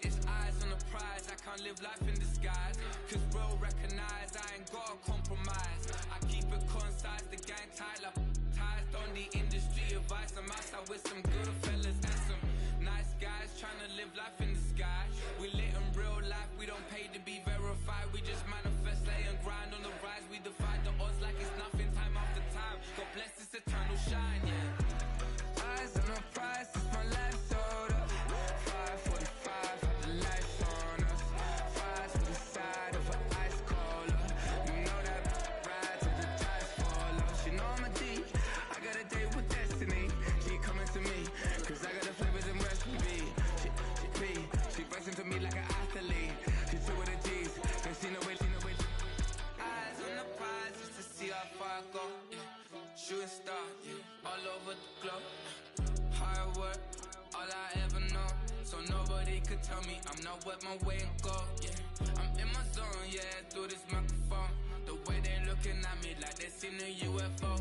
It's eyes on the prize, I can't live life in disguise. Cause real recognize I ain't gotta compromise. I keep it concise, the gang tight like ties. On the industry advice, I'm outside with some good fellas and some nice guys trying to live life in the sky. We lit in real life, we don't pay to be verified. We just manifest, lay and grind on the rise. We defy the odds like it's nothing, time after time. God bless this eternal shine, yeah. Eyes on the prize, it's my life sold up. 5:45, have the lights on us. Fries to the side of an ice cola. You know that ride till the tires fall off. She know I'm a D, I got a date with destiny. She coming to me, cause I got the flavors and recipe. She bustin' to me like an athlete. She two with the G's, and she know it. Eyes on the prize just to see how far I go. Yeah. Shooting star, yeah. All over the globe. Hard work, all I ever know. So nobody could tell me I'm not what my way and go. Yeah, I'm in my zone, yeah, through this microphone. The way they looking at me like they seen a UFO.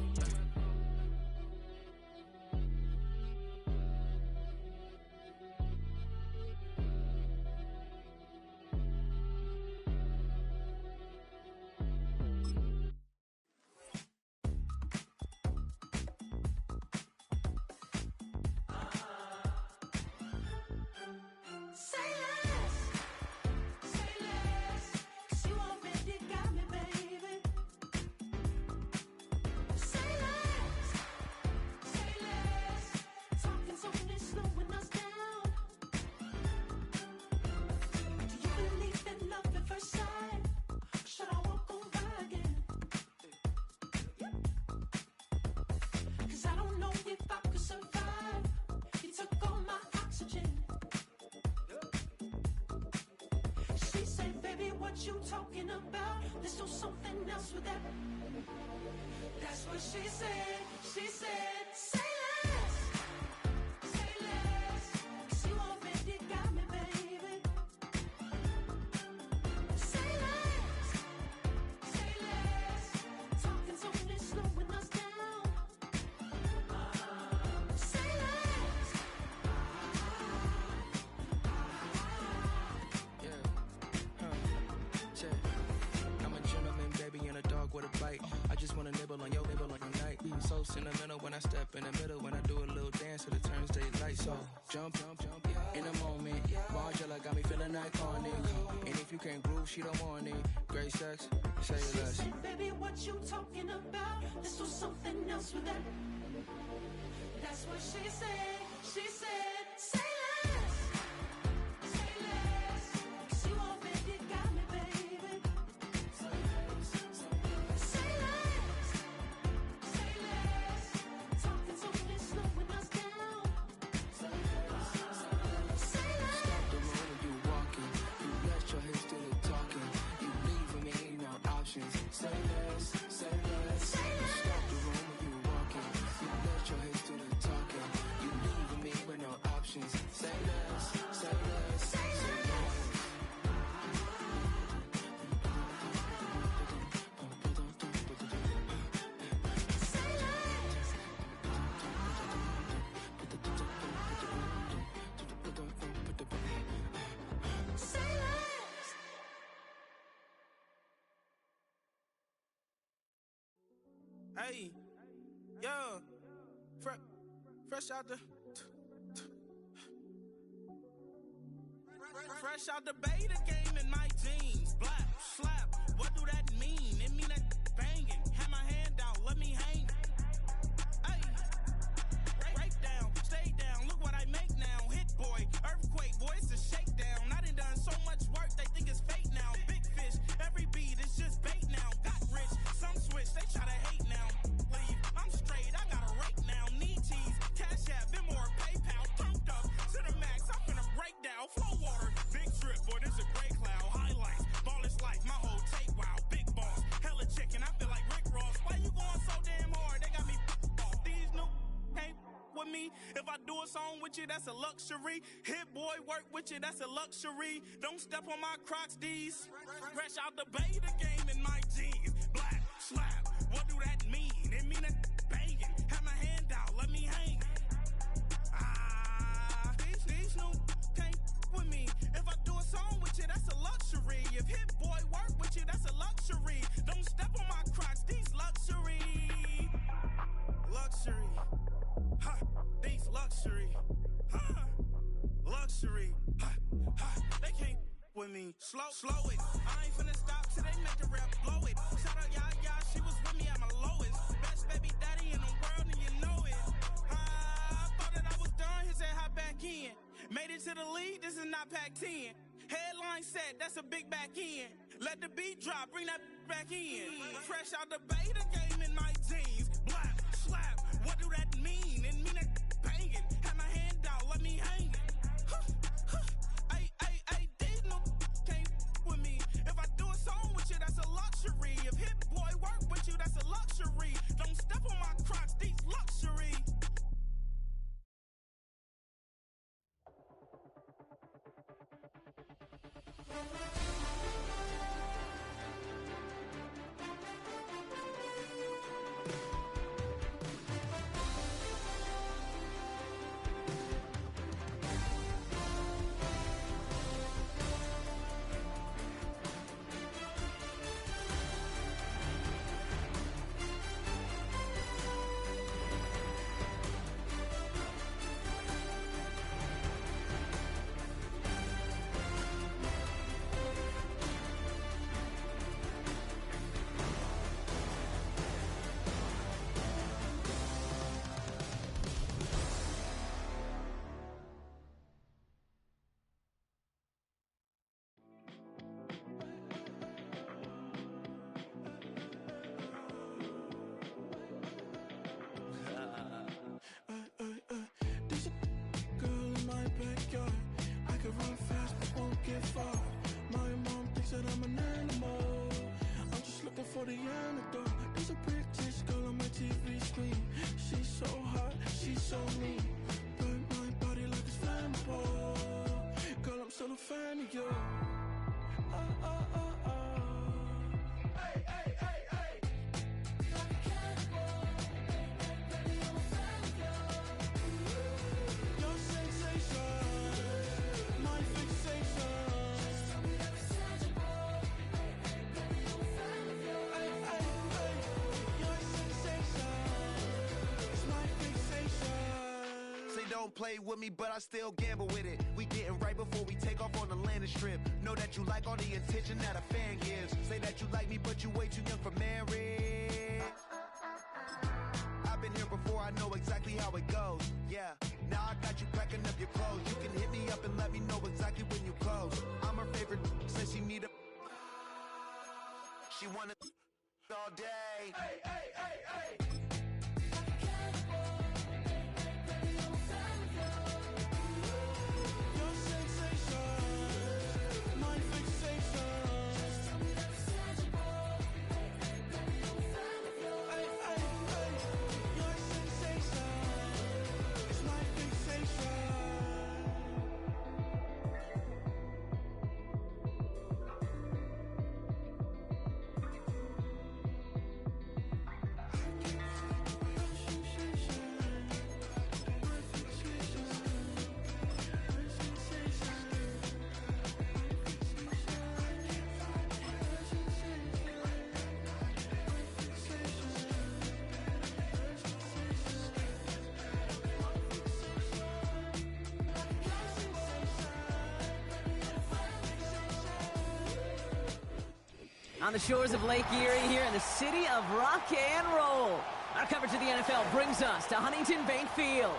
Sentimental when I step in the middle, when I do a little dance till it turns daylight. So jump in a moment. Margella got me feeling iconic. And if you can't groove, she don't want it. Great sex, say less. She said, baby, what you talking about? Let's do something else with that. That's what she said. She said, say less. Say less. 'Cause you already got me, baby. Say less. Say less. Say less. Talking so it's slowing us down. Say less. Say less. Stop the road when you walking. You rest your hips to the talking. You leaving me no options. Say less. Say less. Say less. Stop the road when you walking. You rest your hips to the talking. You leaving me with no options. Say less. Say less. Say less. Say less. Say less. Hey, yo, fresh out the fresh out the beta game in my jeans. Black slap, what do that mean? It mean that banging. Have my hand out, let me hang. Hey, break down, stay down. Look what I make now. Hit boy, earthquake, boy, it's a shakedown. I done so much work, they think it's fake now. Big fish, every beat is just bait now. Got rich, some switch, they try to hate now. Leave, I'm straight, I got a rake now. Need cheese, cash app, Venmo or PayPal. Pumped up to the max, I'm finna break down. Flow water, big trip, boy, this a gray cloud. Highlights, ball is life, my whole take wow. Big boss, hella chicken, I feel like Rick Ross. Why you going so damn hard? They got me off. These new can't with me. If I do a song with you, that's a luxury. Hit boy, work with you, that's a luxury. Don't step on my Crocs, D's. Fresh out the beta game in my jeans. Black slap, what do that mean? It mean that banging. Have my hand out, let me hang. These new can't with me. If I with me. Slow it. I ain't finna stop till they make the rap blow it. Shout out Yaya, she was with me at my lowest. Best baby daddy in the world and you know it. I thought that I was done, he said hop back in. Made it to the league, this is not Pac-10. Headline set, that's a big back end. Let the beat drop, bring that back in. Fresh out the beta game in my jeans. Blap, slap, what do that mean? It mean that banging. Have my hand out, let me hang it. Ay, these no can't with me. If I do a song with you, that's a luxury. If Hit Boy work with you, that's a luxury. Don't step on my Crocs, these luxury. There's a girl in my backyard. I can run fast but won't get far. My mom thinks that I'm an animal. I'm just looking for the antidote. There's a British girl on my TV screen. She's so hot, she's so mean. Burn my body like it's flammable. Girl, I'm still a fan of you. Hey, hey, hey, hey. Like a cannibal. Baby, I'm a fan of you. Your sensation, my fixation. Just tell me that it's tangible. Hey, hey, baby, I'm a fan of you. Hey, hey, hey. Your sensation is my fixation. Say don't play with me, but I still gamble with it. We getting right before we take off on the landing strip. Know that you like all the attention that a fan gives. Say that you like me, but you way too young for marriage. I've been here before, I know exactly how it goes. Yeah, now I got you packing up your clothes. You can hit me up and let me know exactly when you close. I'm her favorite, says she need a. She wanna all day. Hey, hey, hey, hey. Your sensation, my fixation. Just tell me that it's tangible. Hey, hey, baby, I'm a fan of you. Hey, hey, hey. Your sensation is my fixation. On the shores of Lake Erie here in the city of rock and roll. Our coverage of the NFL brings us to Huntington Bank Field.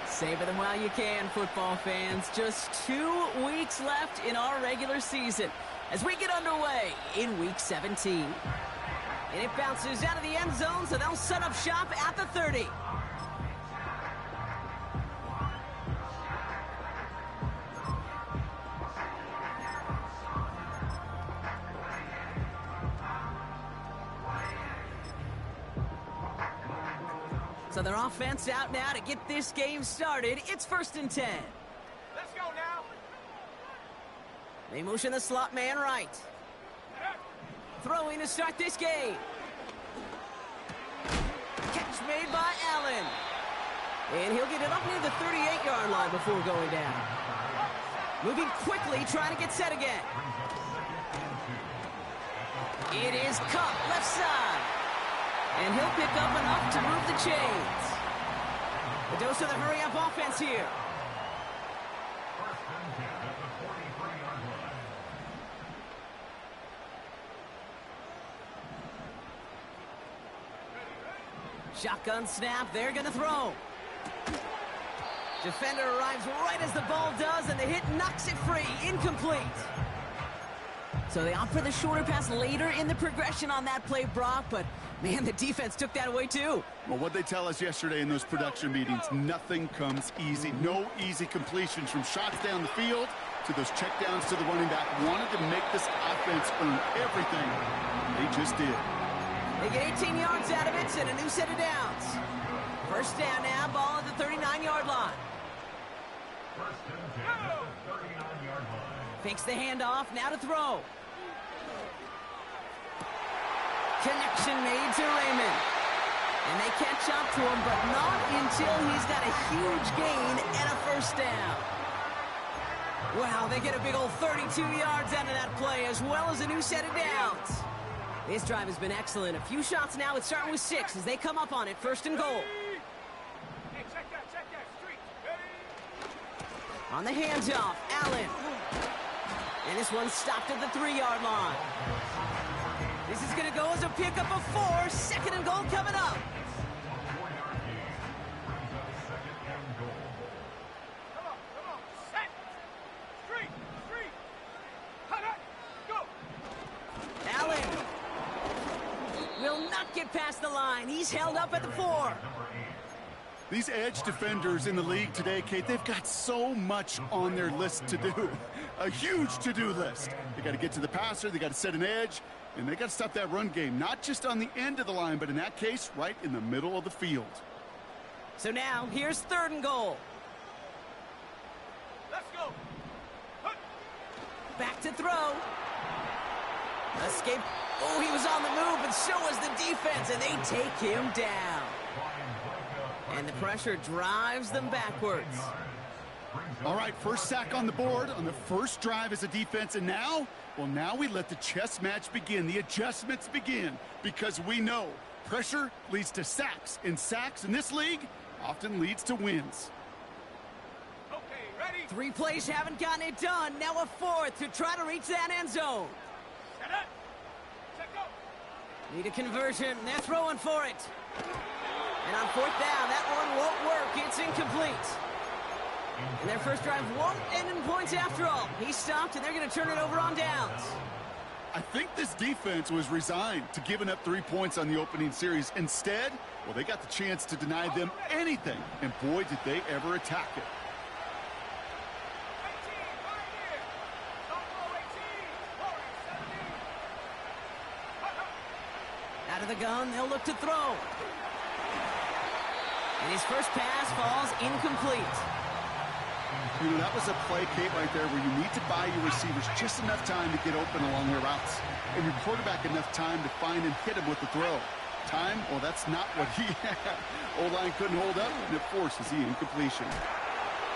Savor them while you can, football fans. Just 2 weeks left in our regular season as we get underway in Week 17. And it bounces out of the end zone, so they'll set up shop at the 30. So their offense out now to get this game started. It's 1st and 10. Let's go now. They motion the slot man right. Throwing to start this game. Catch made by Allen. And he'll get it up near the 38-yard line before going down. Moving quickly, trying to get set again. It is Cup, left side. And he'll pick up enough to move the chains. The dose of the hurry-up offense here. Shotgun snap, they're going to throw. Defender arrives right as the ball does, and the hit knocks it free. Incomplete. So they opt for the shorter pass later in the progression on that play, Brock, but man, the defense took that away too. Well, what they tell us yesterday in those production meetings, nothing comes easy. No easy completions from shots down the field to those checkdowns to the running back. Wanted to make this offense earn everything. They just did. They get 18 yards out of it and a new set of downs. First down now, ball at the 39-yard line. Fakes the handoff, now to throw. Connection made to Raymond. And they catch up to him, but not until he's got a huge gain and a first down. Wow, they get a big old 32 yards out of that play, as well as a new set of downs. This drive has been excellent. A few shots now. It's starting with 6 as they come up on it. First and goal. Hey, check that, street. On the handoff, Allen. And this one's stopped at the 3-yard line. This is going to go as a pickup of 4. Second and goal coming up. Come on, set. Street. Cut it, go. Allen will not get past the line. He's held up at the 4. These edge defenders in the league today, Kate, they've got so much on their list to do. A huge to-do list. They got to get to the passer, they got to set an edge, and they got to stop that run game, not just on the end of the line, but in that case, right in the middle of the field. So now, here's third and goal. Let's go. Back to throw. Escape. Oh, he was on the move, but so was the defense, and they take him down. And the pressure drives them backwards. All right, first sack on the board on the first drive as a defense, and now, well, now we let the chess match begin. The adjustments begin, because we know pressure leads to sacks, and sacks in this league often leads to wins. Okay, ready? 3 plays haven't gotten it done. Now a 4th to try to reach that end zone. Set up. Check go. Need a conversion. They're throwing for it. And on 4th down, that one won't work. It's incomplete. And their first drive won't end in points after all. He stopped, and they're going to turn it over on downs. I think this defense was resigned to giving up 3 points on the opening series. Instead, well, they got the chance to deny them anything. And boy, did they ever attack it. 18, right here. Don't go 18. Forward, 17. Out of the gun, they'll look to throw. And his first pass falls incomplete. You know, that was a play, Kate, right there where you need to buy your receivers just enough time to get open along their routes. And your quarterback enough time to find and hit him with the throw. Time? Well, that's not what he had. O-line couldn't hold up, and it forces the incompletion.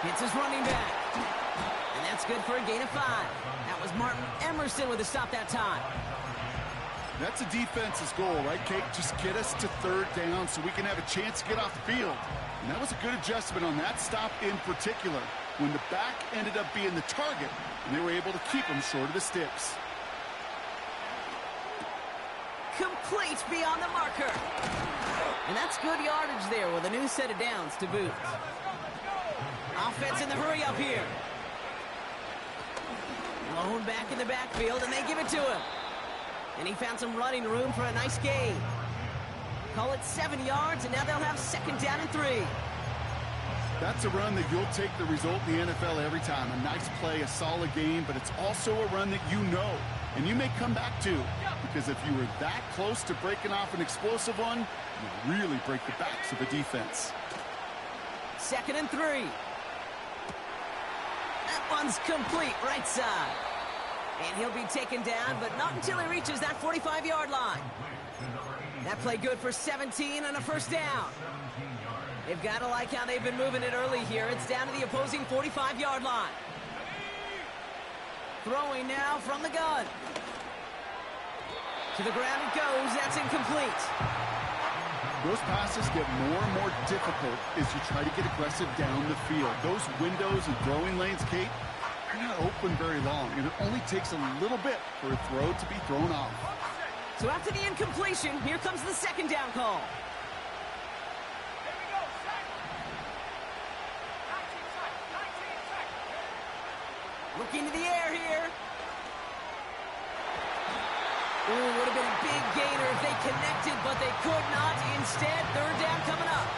Hits his running back. And that's good for a gain of 5. That was Martin Emerson with a stop that time. That's a defense's goal, right, Kate? Just get us to 3rd down so we can have a chance to get off the field. And that was a good adjustment on that stop in particular, when the back ended up being the target, and they were able to keep him short of the sticks. Complete beyond the marker. And that's good yardage there with a new set of downs to boot. Offense in the hurry up here. Lone back in the backfield, and they give it to him. And he found some running room for a nice gain. Call it 7 yards, and now they'll have 2nd down and 3. That's a run that you'll take the result in the NFL every time. A nice play, a solid game, but it's also a run that you know, and you may come back to, because if you were that close to breaking off an explosive one, you really break the backs of the defense. 2nd and 3. That one's complete, right side. And he'll be taken down, but not until he reaches that 45-yard line. That play good for 17 and a first down. They've got to like how they've been moving it early here. It's down to the opposing 45-yard line. Throwing now from the gun. To the ground it goes. That's incomplete. Those passes get more and more difficult as you try to get aggressive down the field. Those windows and throwing lanes, Kate, they're not open very long, and it only takes a little bit for a throw to be thrown off. So after the incompletion, here comes the second down call. Looking to the air here. Ooh, would have been a big gainer if they connected, but they could not. Instead, third down coming up.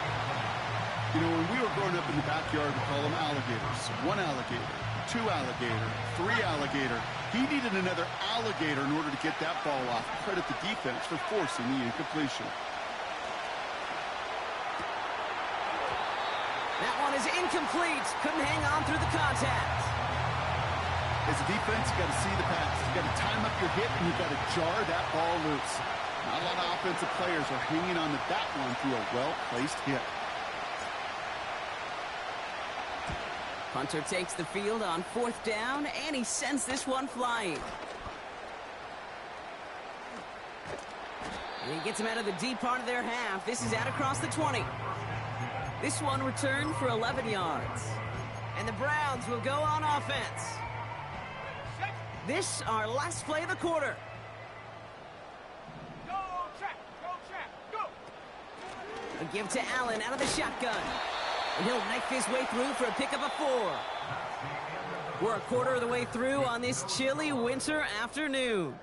You know, when we were growing up in the backyard, we call them alligators. 1 alligator, 2 alligator, 3 alligator. He needed another alligator in order to get that ball off. Credit the defense for forcing the incompletion. That one is incomplete. Couldn't hang on through the contact. As a defense, you got to see the pass. You got to time up your hit, and you got to jar that ball loose. Not a lot of offensive players are hanging on to that one through a well-placed hit. Hunter takes the field on fourth down, and he sends this one flying. And he gets him out of the deep part of their half. This is out across the 20. This one returned for 11 yards. And the Browns will go on offense. This, our last play of the quarter. Go, trap, go. A give to Allen out of the shotgun. And he'll knife his way through for a pickup of 4. We're a quarter of the way through on this chilly winter afternoon.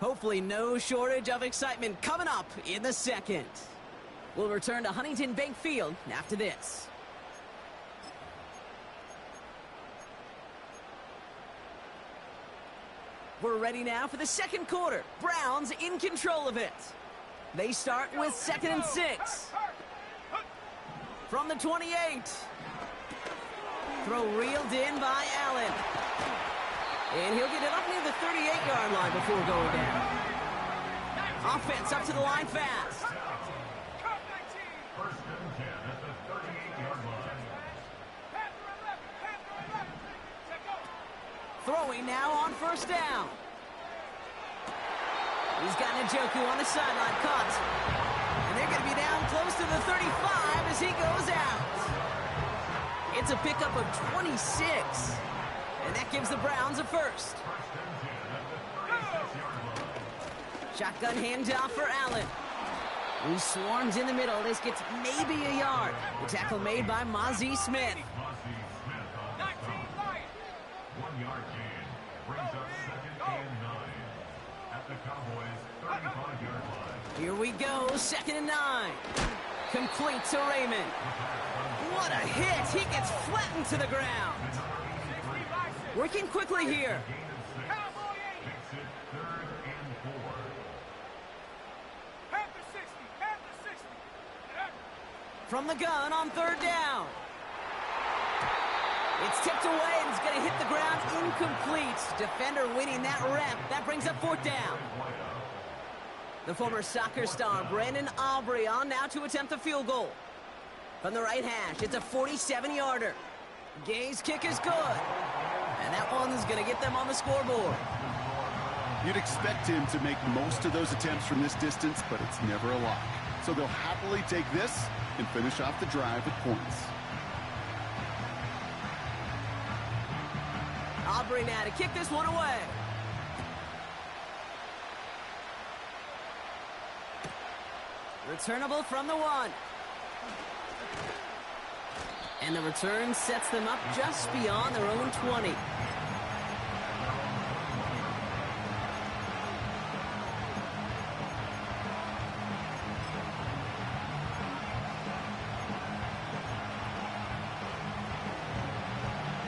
Hopefully no shortage of excitement coming up in the second. We'll return to Huntington Bank Field after this. We're ready now for the second quarter. Browns in control of it. They start with 2nd and 6. From the 28. Throw reeled in by Allen. And he'll get it up near the 38-yard line before going down. Offense up to the line fast. First and 10 at the 38-yard line. Throwing now on first down. He's got Njoku on the sideline, caught. And they're going to be down close to the 35 as he goes out. It's a pickup of 26. And that gives the Browns a first. Shotgun handoff for Allen. Who swarms in the middle. This gets maybe a yard. The tackle made by Mozzie Smith. 1-yard gain brings up 2nd and 9 at the Cowboys' 35-yard line. Here we go, 2nd and 9. Complete to Raymond. What a hit! He gets flattened to the ground. Working quickly here. Makes it 3rd and 4. From the gun on 3rd down. It's tipped away and it's going to hit the ground incomplete. Defender winning that rep. That brings up 4th down. The former soccer star Brandon Aubrey on now to attempt the field goal. From the right hash, it's a 47-yarder. Gay's kick is good. And that one's going to get them on the scoreboard. You'd expect him to make most of those attempts from this distance, but it's never a lock. So they'll happily take this and finish off the drive with points. Aubrey now to kick this one away. Returnable from the 1. And the return sets them up just beyond their own 20.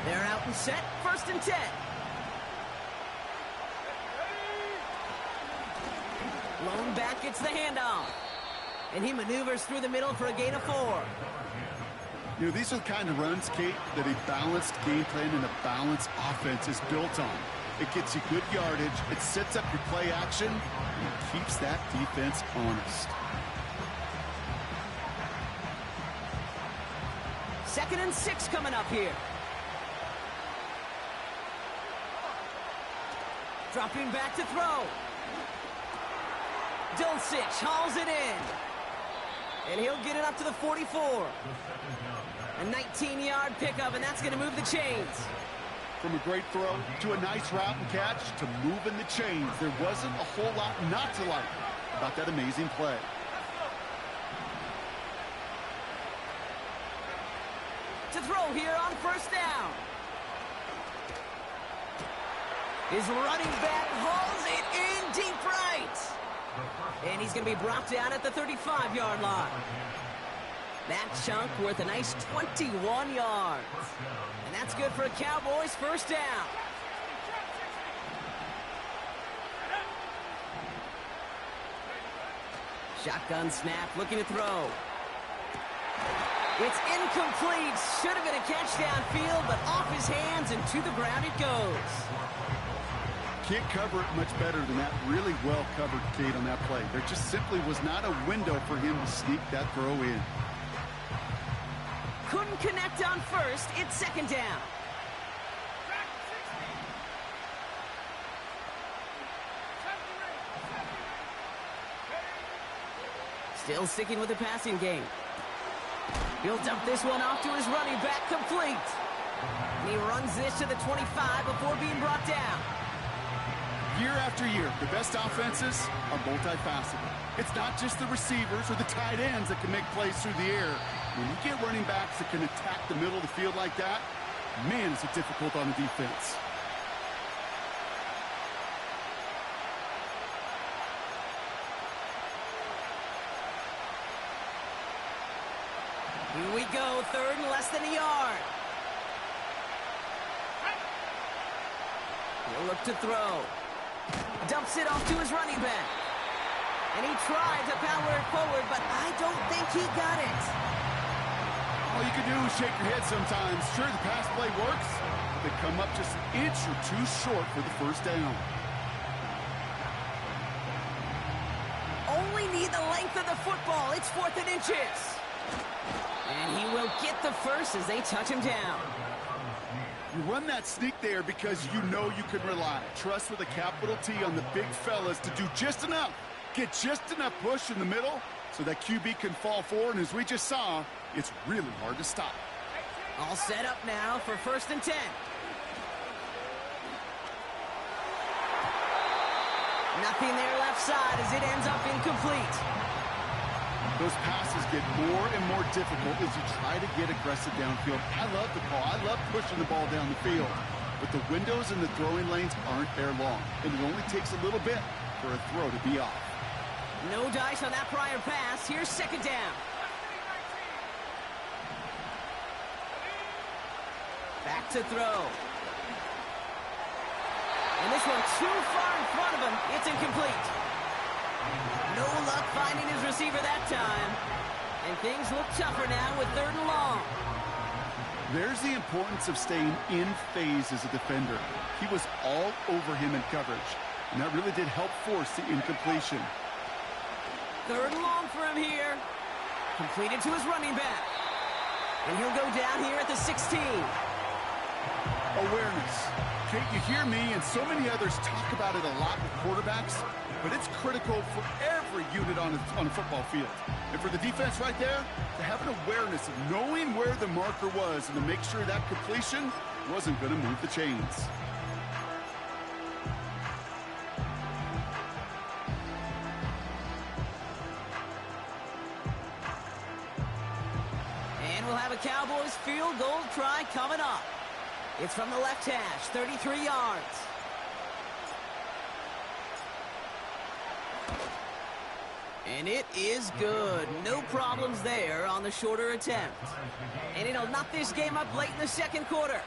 They're out and set, 1st and 10. Lone back gets the handoff. And he maneuvers through the middle for a gain of 4. You know, these are the kind of runs, Kate, that a balanced game plan and a balanced offense is built on. It gets you good yardage, it sets up your play action, and it keeps that defense honest. 2nd and 6 coming up here. Dropping back to throw. Dulcich hauls it in. And he'll get it up to the 44. A 19-yard pickup, and that's going to move the chains. From a great throw to a nice route and catch to moving the chains, there wasn't a whole lot not to like about that amazing play. To throw here on 1st down. His running back hauls it in deep right. And he's going to be brought down at the 35-yard line. That chunk worth a nice 21 yards. And that's good for a Cowboys 1st down. Shotgun snap, looking to throw. It's incomplete. Should have been a catch downfield, but off his hands and to the ground it goes. Can't cover it much better than that. Really well covered, Kate, on that play. There just simply was not a window for him to sneak that throw in. Couldn't connect on 1st. It's 2nd down. Still sticking with the passing game. He'll dump this one off to his running back, complete. And he runs this to the 25 before being brought down. Year after year, the best offenses are multifaceted. It's not just the receivers or the tight ends that can make plays through the air. When you get running backs that can attack the middle of the field like that, man, is it difficult on the defense. Here we go, 3rd and less than a yard. He'll look to throw. Dumps it off to his running back. And he tried to power it forward, but I don't think he got it. All you can do is shake your head sometimes. Sure, the pass play works, but they come up just an inch or two short for the 1st down. Only need the length of the football. It's 4th and inches. And he will get the 1st as they touch him down. You run that sneak there because you know you can rely. Trust with a capital T on the big fellas to do just enough. Get just enough push in the middle so that QB can fall forward. And as we just saw, it's really hard to stop. All set up now for 1st and 10. Nothing there left side as it ends up incomplete. Those passes get more and more difficult as you try to get aggressive downfield. I love the call. I love pushing the ball down the field. But the windows in the throwing lanes aren't there long. And it only takes a little bit for a throw to be off. No dice on that prior pass. Here's 2nd down. Back to throw. And this one too far in front of him. It's incomplete. No luck finding his receiver that time. And things look tougher now with 3rd and long. There's the importance of staying in phase as a defender. He was all over him in coverage, and that really did help force the incompletion. 3rd and long for him here. Completed to his running back. And he'll go down here at the 16. Awareness. Kate, you hear me and so many others talk about it a lot with quarterbacks, but it's critical for every unit on a football field. And for the defense right there, to have an awareness of knowing where the marker was and to make sure that completion wasn't going to move the chains. And we'll have a Cowboys field goal try coming up. It's from the left hash, 33 yards. And it is good. No problems there on the shorter attempt. And it'll knock this game up late in the 2nd quarter.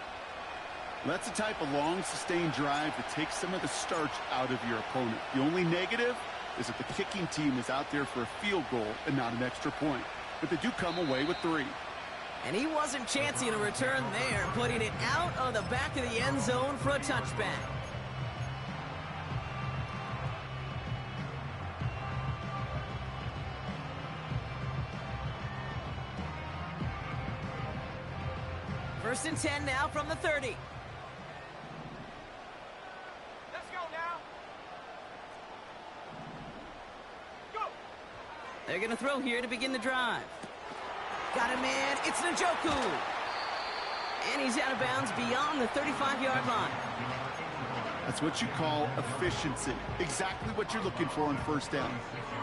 That's the type of long, sustained drive that takes some of the starch out of your opponent. The only negative is that the kicking team is out there for a field goal and not an extra point. But they do come away with 3. And he wasn't chancing a return there, putting it out on the back of the end zone for a touchback. and 10 now from the 30. Let's go now. Go. They're going to throw here to begin the drive. Got a man. It's Njoku. And he's out of bounds beyond the 35-yard line. That's what you call efficiency. Exactly what you're looking for on first down.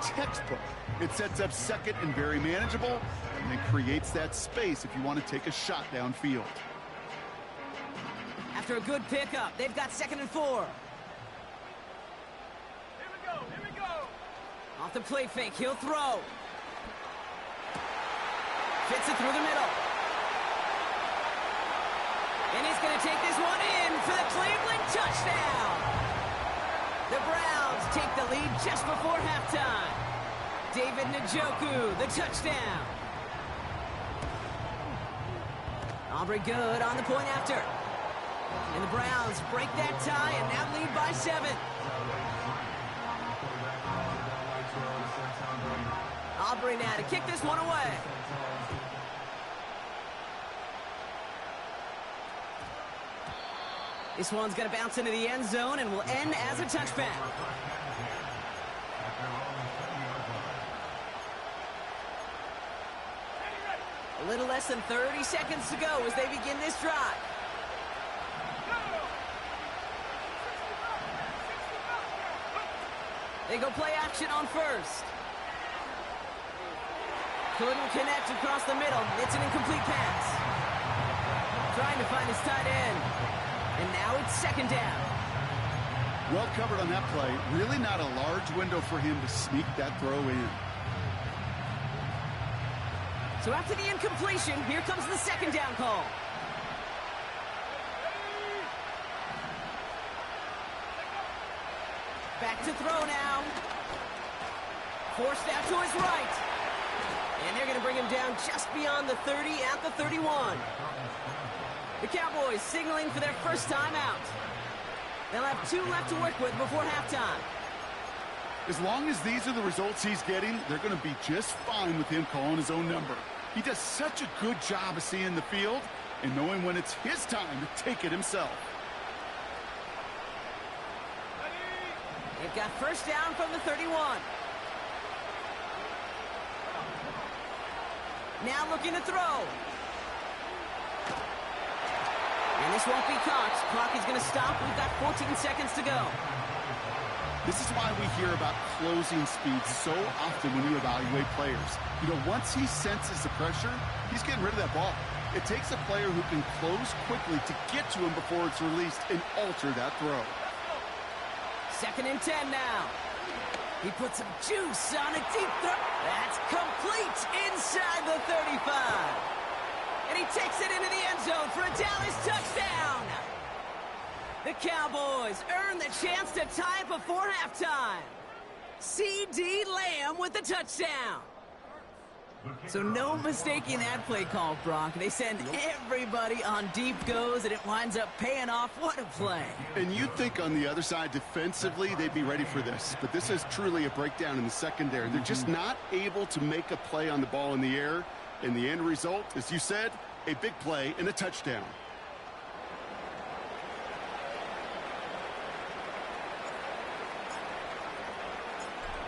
Textbook. It sets up second and very manageable, and then creates that space if you want to take a shot downfield. After a good pickup, they've got 2nd and 4. Here we go. Here we go. Off the play fake, he'll throw. Fits it through the middle. And he's going to take this one in for the Cleveland touchdown. The Browns take the lead just before halftime. David Njoku, the touchdown. Aubrey good on the point after. And the Browns break that tie and now lead by 7. Aubrey now to kick this one away. This one's going to bounce into the end zone and will end as a touchback. A little less than 30 seconds to go as they begin this drive. They go play action on first. Couldn't connect across the middle. It's an incomplete pass. Trying to find his tight end. And now it's 2nd down. Well covered on that play. Really not a large window for him to sneak that throw in. So after the incompletion, here comes the 2nd down call. Back to throw now. Forced out to his right. And they're going to bring him down just beyond the 30 at the 31. The Cowboys signaling for their first time out. They'll have 2 left to work with before halftime. As long as these are the results he's getting, they're going to be just fine with him calling his own number. He does such a good job of seeing the field and knowing when it's his time to take it himself. They've got first down from the 31. Now looking to throw. And this won't be caught. Clock is going to stop. We've got 14 seconds to go. This is why we hear about closing speeds so often when you evaluate players. You know, once he senses the pressure, he's getting rid of that ball. It takes a player who can close quickly to get to him before it's released and alter that throw. 2nd and 10 now. He puts some juice on a deep throw. That's complete inside the 35. And he takes it into the end zone for a Dallas touchdown. The Cowboys earn the chance to tie it before halftime. C.D. Lamb with the touchdown. So no mistaking that play call, Brock. They send everybody on deep goes, and it winds up paying off. What a play. And you'd think on the other side, defensively, they'd be ready for this. But this is truly a breakdown in the secondary. They're just not able to make a play on the ball in the air. And the end result, as you said, a big play and a touchdown.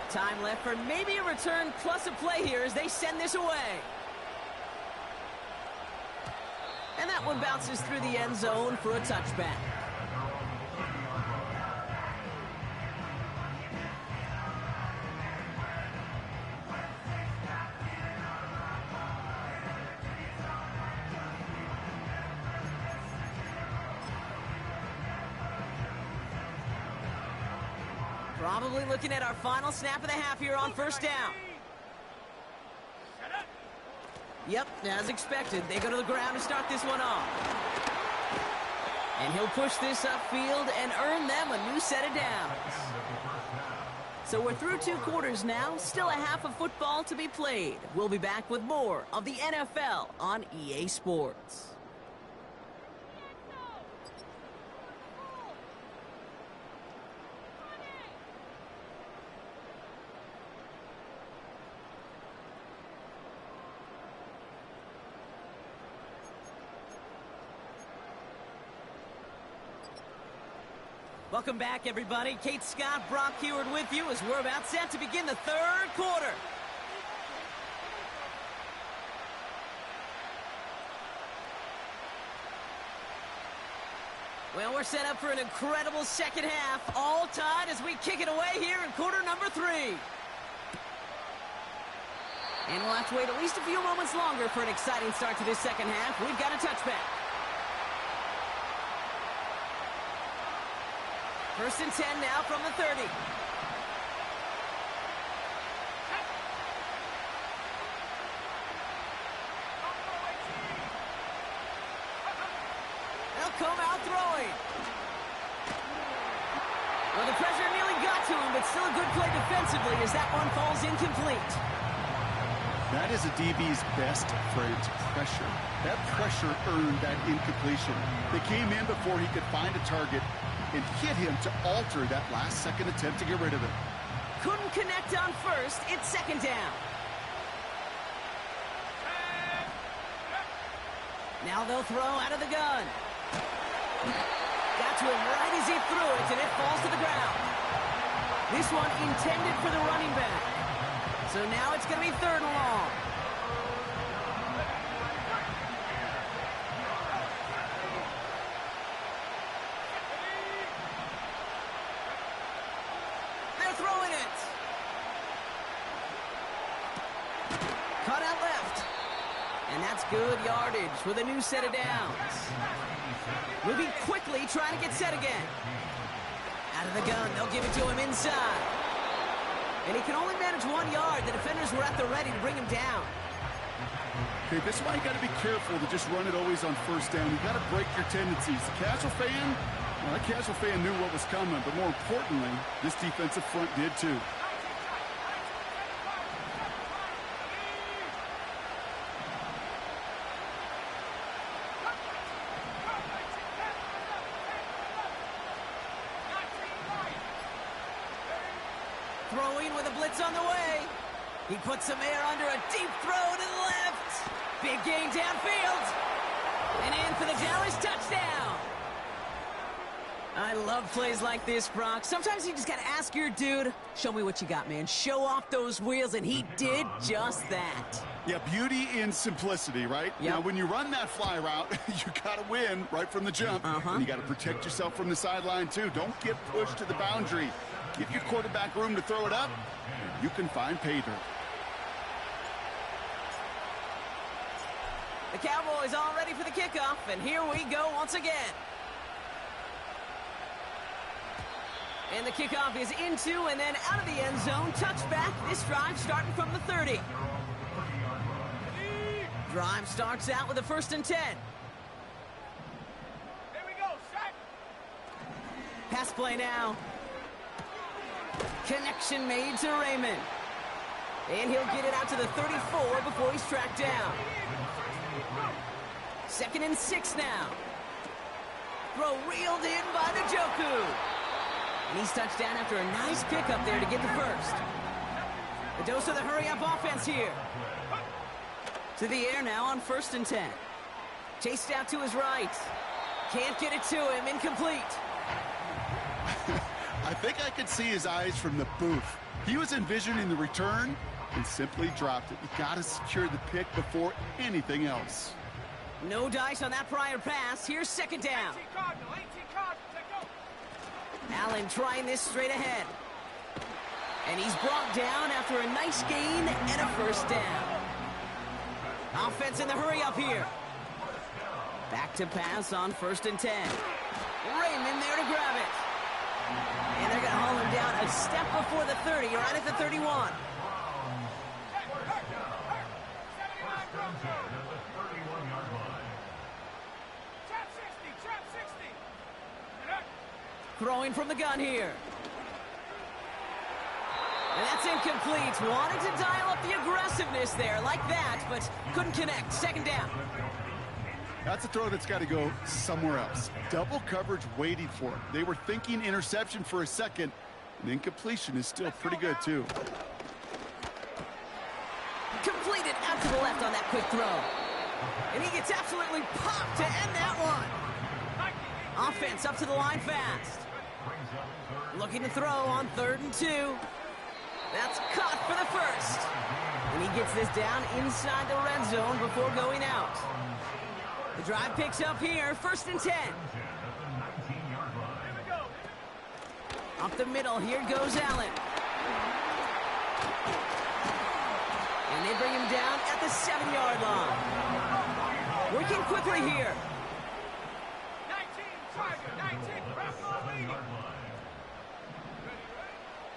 Time left for maybe a return plus a play here as they send this away. And that one bounces through the end zone for a touchback. Probably looking at our final snap of the half here on first down. Yep, as expected, they go to the ground to start this one off. And he'll push this upfield and earn them a new set of downs. So we're through 2 quarters now, still a half of football to be played. We'll be back with more of the NFL on EA Sports. Welcome back, everybody. Kate Scott, Brock Heward with you as we're about set to begin the third quarter. Well, we're set up for an incredible second half. All tied as we kick it away here in quarter number 3. And we'll have to wait at least a few moments longer for an exciting start to this second half. We've got a touchback. First and 10 now from the 30. They'll come out throwing. Well, the pressure nearly got to him, but still a good play defensively as that one falls incomplete. That is a DB's best friend, pressure. That pressure earned that incompletion. They came in before he could find a target and hit him to alter that last-second attempt to get rid of it. Couldn't connect on first. It's second down. Now they'll throw out of the gun. Got to him right as he threw it, and it falls to the ground. This one intended for the running back. So now it's going to be third and long. They're throwing it. Cut out left. And that's good yardage with a new set of downs. Moving quickly, trying to get set again. Out of the gun, they'll give it to him inside. And he can only manage 1 yard. The defenders were at the ready to bring him down. Okay, this is why you got to be careful to just run it always on first down. You got to break your tendencies. The casual fan, well, that casual fan knew what was coming, but more importantly, this defensive front did too. Throwing with a blitz on the way. He puts some air under a deep throw to the left. Big gain downfield. And in for the Dallas touchdown. I love plays like this, Brock. Sometimes you just got to ask your dude, show me what you got, man. Show off those wheels, and he did just that. Yeah, beauty in simplicity, right? Yep. Now, when you run that fly route, you got to win right from the jump. And you got to protect yourself from the sideline, too. Don't get pushed to the boundary. Give your quarterback room to throw it up, and you can find pay dirt. The Cowboys all ready for the kickoff, and here we go once again. And the kickoff is into and then out of the end zone. Touchback, this drive starting from the 30. Drive starts out with a first and 10. Here we go, set. Pass play now. Connection made to Raymond. And he'll get it out to the 34 before he's tracked down. Second and 6 now. Throw reeled in by Njoku. And he's touched down after a nice pickup there to get the first. A dose of the hurry-up offense here. To the air now on first and 10. Chased out to his right. Can't get it to him. Incomplete. I think I could see his eyes from the booth. He was envisioning the return and simply dropped it. You got to secure the pick before anything else. No dice on that prior pass. Here's second down. 18 Cardinal, take go. Allen trying this straight ahead. And he's brought down after a nice gain and a first down. Offense in the hurry up here. Back to pass on first and 10. Raymond there to grab it. And they're going to haul him down a step before the 30, right at the 31. Throwing from the gun here. And that's incomplete. Wanted to dial up the aggressiveness there like that, but couldn't connect. Second down. That's a throw that's got to go somewhere else. Double coverage waiting for it. They were thinking interception for a second, and incompletion is still pretty good, too. Completed out to the left on that quick throw. And he gets absolutely popped to end that one. Offense up to the line fast. brings up third. Looking to throw on 3rd and 2. That's caught for the first. And he gets this down inside the red zone before going out. The drive picks up here, 1st and 10. At the 19-yard line. Up the middle, here goes Allen. And they bring him down at the 7-yard line. Working quickly here. 19, Tiger, 19, press on leading.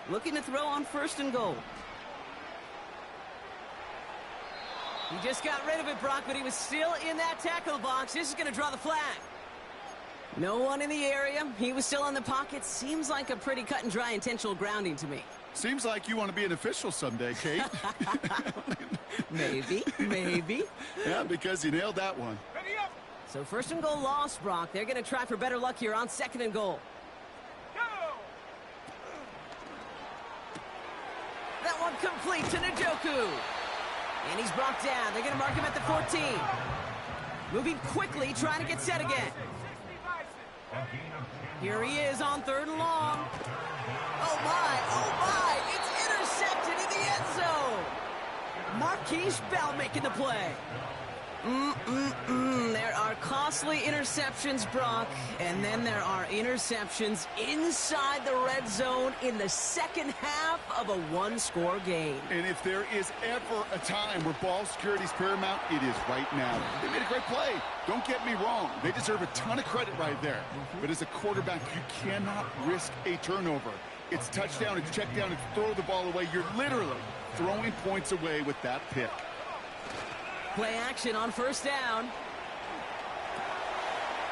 Looking to throw on 1st and goal. He just got rid of it, Brock, but he was still in that tackle box. This is going to draw the flag. No one in the area. He was still in the pocket. Seems like a pretty cut and dry intentional grounding to me. Seems like you want to be an official someday, Kate. Maybe. Yeah, because you nailed that one. Ready up, So 1st and goal lost, Brock. They're going to try for better luck here on 2nd and goal. go. That one complete to Njoku. And he's brought down. They're going to mark him at the 14. Moving quickly, trying to get set again. 60 Bison. Here he is on 3rd and long. Oh my, it's intercepted in the end zone. Marquise Bell making the play. There are costly interceptions, Brock, and then there are interceptions inside the red zone in the second half of a one-score game. And if there is ever a time where ball security is paramount, it is right now. They made a great play. Don't get me wrong. They deserve a ton of credit right there. But as a quarterback, you cannot risk a turnover. It's touchdown, it's check down, it's throw the ball away. You're literally throwing points away with that pick. Play action on 1st down.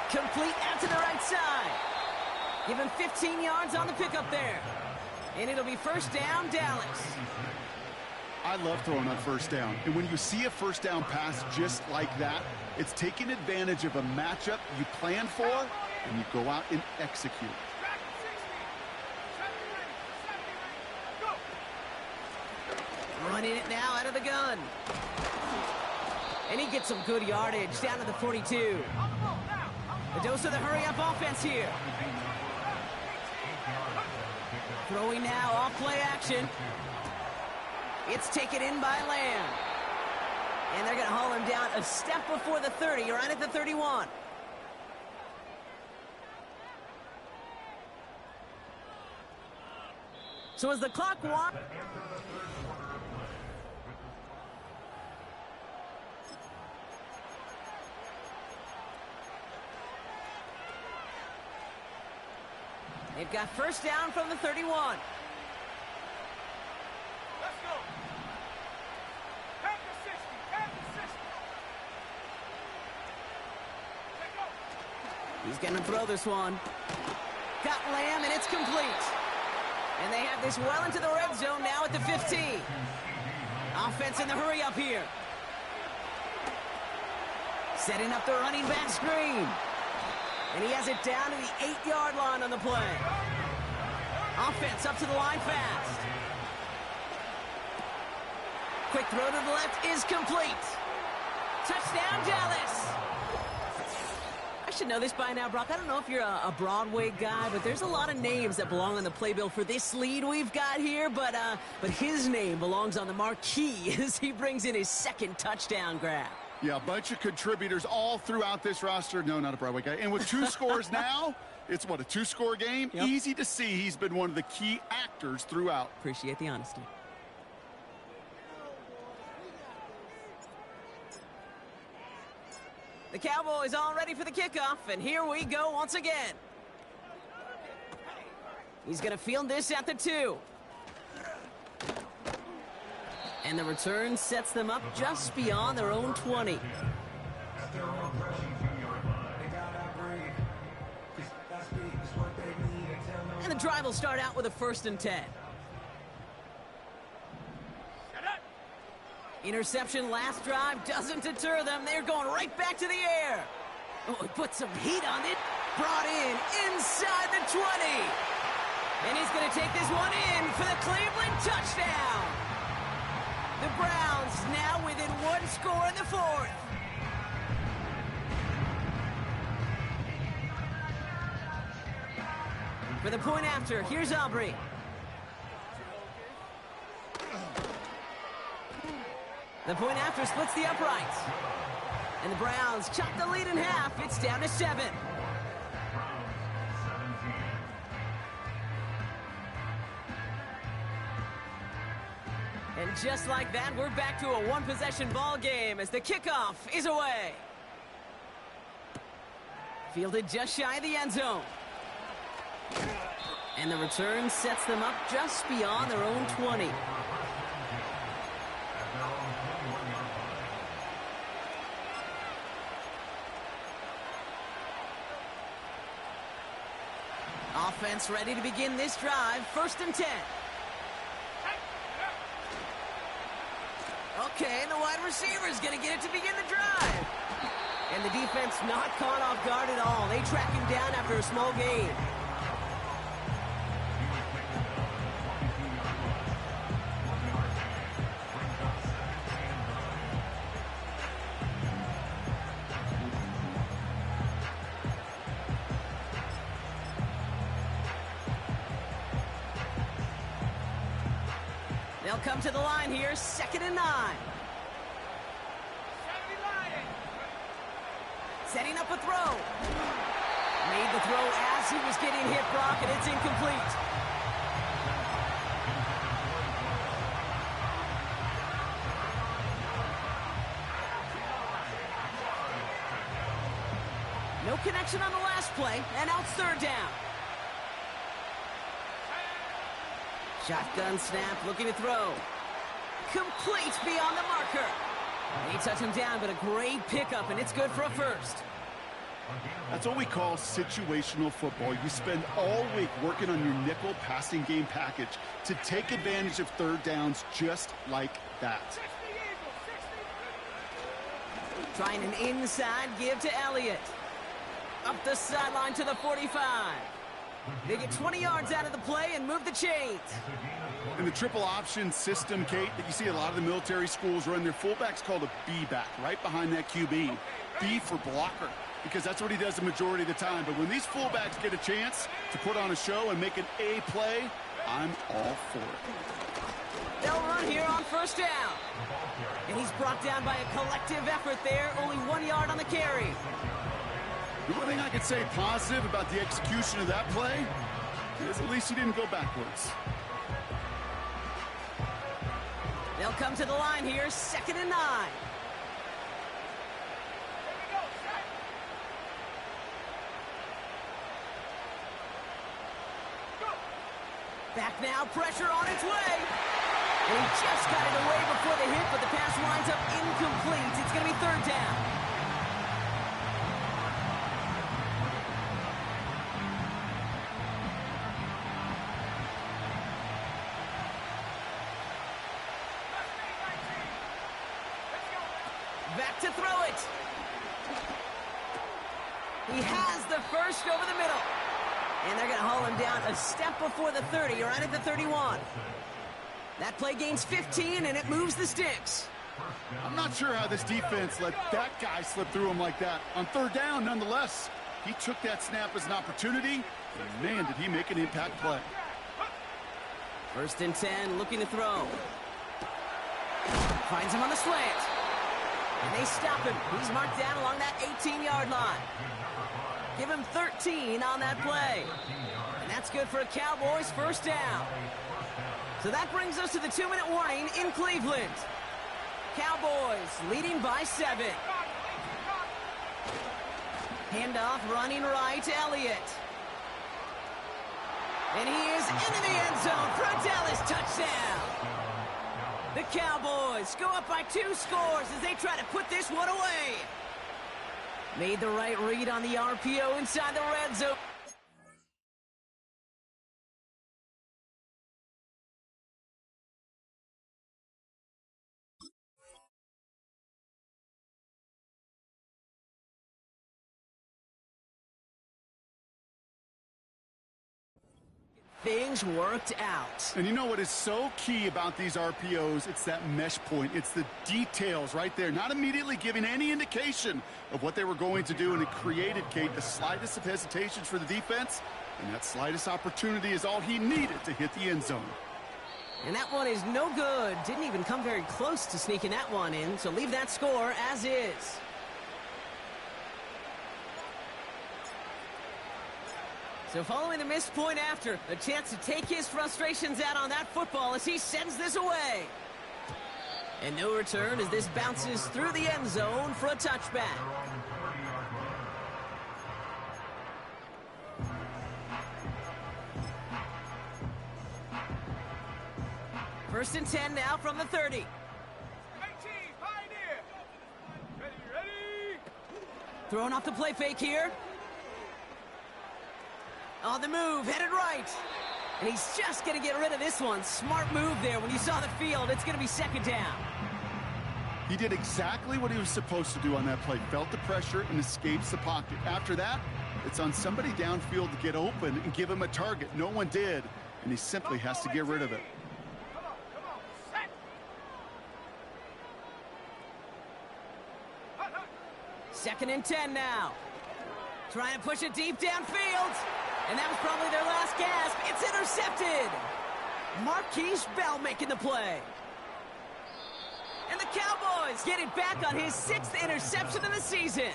Complete out to the right side. Give him 15 yards on the pickup there. And it'll be 1st down, Dallas. I love throwing on 1st down. And when you see a 1st down pass just like that, it's taking advantage of a matchup you plan for, and you go out and execute. Back to 60. 70 ready. Go. Running it now out of the gun. And he gets some good yardage down to the 42. On the ball now. A dose of the hurry-up offense here. Throwing now off play action. It's taken in by Lamb. And they're going to haul him down a step before the 30, right at the 31. So as the clock walks... They've got 1st down from the 31. Let's go. Back to 60. Back to 60. Let go. He's going to throw this one. Got Lamb, and it's complete. And they have this well into the red zone now at the 15. Offense in the hurry up here. Setting up the running back screen. And he has it down to the 8-yard line on the play. Offense up to the line fast. Quick throw to the left is complete. Touchdown, Dallas. I should know this by now, Brock. I don't know if you're a Broadway guy, but there's a lot of names that belong on the playbill for this lead we've got here. But his name belongs on the marquee as he brings in his 2nd touchdown grab. Yeah, a bunch of contributors all throughout this roster. No, not a Broadway guy. And with 2 scores now, it's what, a 2-score game? Yep. Easy to see he's been one of the key actors throughout. Appreciate the honesty. The Cowboys all ready for the kickoff, and here we go once again. He's going to field this at the 2. And the return sets them up just beyond their own 20. And the drive will start out with a 1st and 10. Interception last drive doesn't deter them. They're going right back to the air. Oh, he put some heat on it. Brought in inside the 20. And he's going to take this one in for the Cleveland touchdown. The Browns now within 1 score in the 4th. For for the point after. Here's Aubrey. The point after splits the uprights. And the Browns chop the lead in half. It's down to 7. And just like that, we're back to a one-possession ball game as the kickoff is away. Fielded just shy of the end zone. And the return sets them up just beyond their own 20. Offense ready to begin this drive. 1st and 10. Okay, the wide receiver's going to get it to begin the drive. And the defense not caught off guard at all. They track him down after a small gain. They'll come to the line here, 2nd and 9. Setting up a throw. Made the throw as he was getting hit, Brock, and it's incomplete. No connection on the last play, and now it's 3rd down. Shotgun snap, looking to throw. Complete beyond the marker. They touch him down, but a great pickup, and it's good for a 1st. That's what we call situational football. You spend all week working on your nickel passing game package to take advantage of 3rd downs just like that. Trying an inside give to Elliott. Up the sideline to the 45. They get 20 yards out of the play and move the chains. In the triple option system, Kate, that you see a lot of the military schools run, their fullback's called a B-back, right behind that QB. B for blocker, because that's what he does the majority of the time. But when these fullbacks get a chance to put on a show and make an A play, I'm all for it. They'll run here on 1st down. And he's brought down by a collective effort there, only 1 yard on the carry. The one thing I could say positive about the execution of that play is at least he didn't go backwards. They'll come to the line here, 2nd and 9. Back now, pressure on its way. And he just got it away before the hit, but the pass winds up incomplete. It's going to be 3rd down. Back to throw it. He has the 1st over the middle. And they're going to haul him down a step before the 30, right at the 31. That play gains 15, and it moves the sticks. I'm not sure how this defense let that guy slip through him like that. On 3rd down, nonetheless, he took that snap as an opportunity, and man, did he make an impact play. 1st and 10, looking to throw. Finds him on the slant. And they stop him. He's marked down along that 18-yard line. Give him 13 on that play. And that's good for a Cowboys 1st down. So that brings us to the 2-minute warning in Cleveland. Cowboys leading by 7. Handoff running right to Elliott. And he is into the end zone for a Dallas touchdown. The Cowboys go up by 2 scores as they try to put this one away. Made the right read on the RPO inside the red zone. things worked out. And you know what is so key about these RPOs? It's that mesh point. It's the details right there, not immediately giving any indication of what they were going to do, and it created, Kate, the slightest of hesitations for the defense, and that slightest opportunity is all he needed to hit the end zone. And that one is no good. Didn't even come very close to sneaking that one in, so leave that score as is. So following the missed point after, a chance to take his frustrations out on that football as he sends this away. And no return as this bounces through the end zone for a touchback. First and 10 now from the 30. 18, Pioneer. Ready. Throwing off the play fake here. On the move, headed right. And he's just going to get rid of this one. Smart move there. When you saw the field, it's going to be second down. He did exactly what he was supposed to do on that play. Felt the pressure and escapes the pocket. After that, it's on somebody downfield to get open and give him a target. No one did, and he simply has to get rid of it. Come on, set. Second and 10 now. Trying to push it deep downfield. And that was probably their last gasp. It's intercepted. Marquise Bell making the play. And the Cowboys get it back on his 6th interception of the season.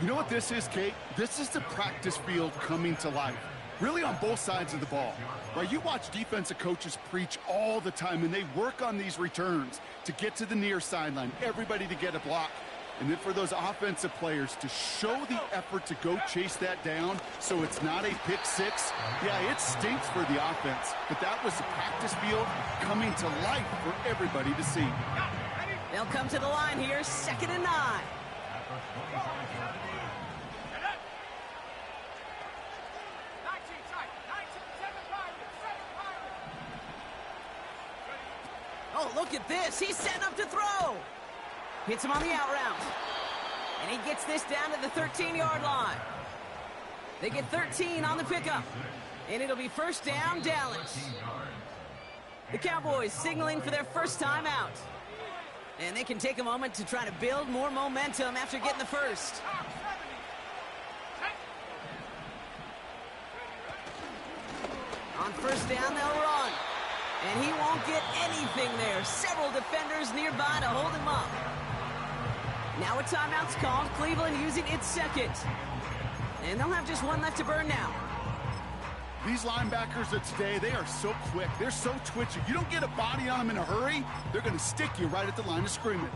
You know what this is, Kate? This is the practice field coming to life. Really on both sides of the ball. Right? You watch defensive coaches preach all the time, and they work on these returns to get to the near sideline, everybody to get a block. And then for those offensive players to show the effort to go chase that down so it's not a pick six. Yeah, it stinks for the offense, but that was the practice field coming to life for everybody to see. They'll come to the line here, 2nd and 9. Oh, look at this. He's setting up to throw. Hits him on the out route. And he gets this down to the 13-yard line. They get 13 on the pickup. And it'll be first down, Dallas. The Cowboys signaling for their first time out. And they can take a moment to try to build more momentum after getting the first. On first down, they'll run. And he won't get anything there. Several defenders nearby to hold him up. Now a timeout's called. Cleveland using its second. And they'll have just one left to burn now. These linebackers of today, they are so quick. They're so twitchy. You don't get a body on them in a hurry, they're going to stick you right at the line of scrimmage.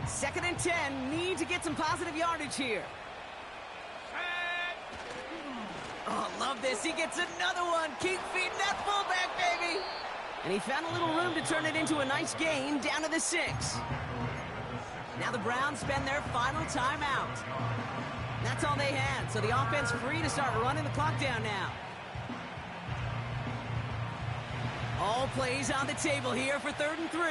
2nd and 10. Need to get some positive yardage here. Oh, love this. He gets another one. Keep feeding that fullback, baby. And he found a little room to turn it into a nice gain down to the 6. Now the Browns spend their final timeout. That's all they had, so the offense free to start running the clock down now. All plays on the table here for 3rd and 3.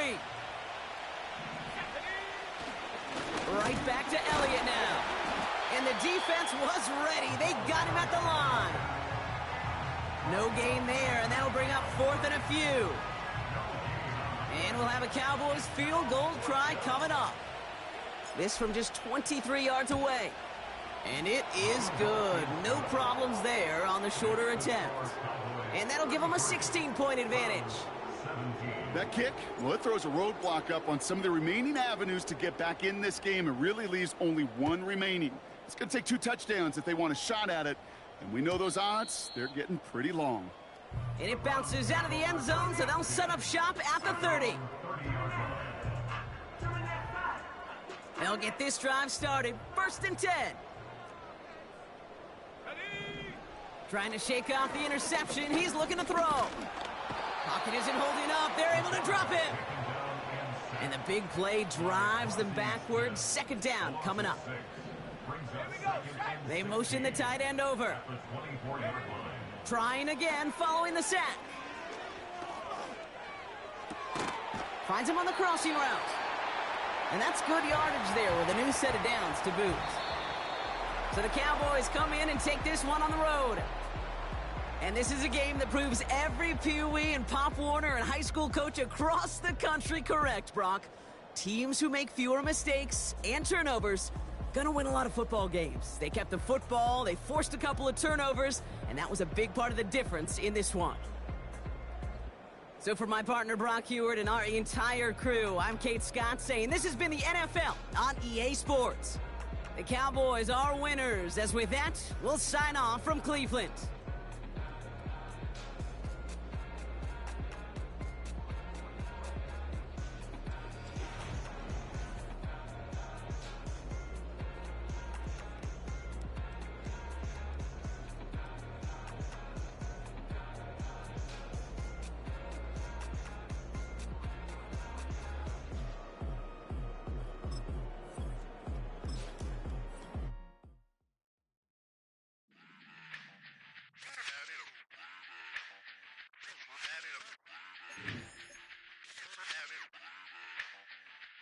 Right back to Elliott now. And the defense was ready. They got him at the line. No gain there, and that'll bring up 4th and a few. And we'll have a Cowboys field goal try coming up. This from just 23 yards away. And it is good. No problems there on the shorter attempt. And that'll give them a 16-point advantage. That kick, well, it throws a roadblock up on some of the remaining avenues to get back in this game and really leaves only one remaining. It's going to take 2 touchdowns if they want a shot at it. And we know those odds, they're getting pretty long. And it bounces out of the end zone, so they'll set up shop at the 30. They'll get this drive started. 1st and 10. Trying to shake off the interception. He's looking to throw. Pocket isn't holding up. They're able to drop him. And the big play drives them backwards. 2nd down coming up. They motion the tight end over. Trying again following the sack. Finds him on the crossing route. And that's good yardage there with a new set of downs to boot. So the Cowboys come in and take this one on the road. And this is a game that proves every Pee Wee and Pop Warner and high school coach across the country correct, Brock. Teams who make fewer mistakes and turnovers gonna win a lot of football games. They kept the football, they forced a couple of turnovers, and that was a big part of the difference in this one. So for my partner Brock Heward and our entire crew, I'm Kate Scott saying this has been the NFL on EA Sports. The Cowboys are winners, as with that, we'll sign off from Cleveland.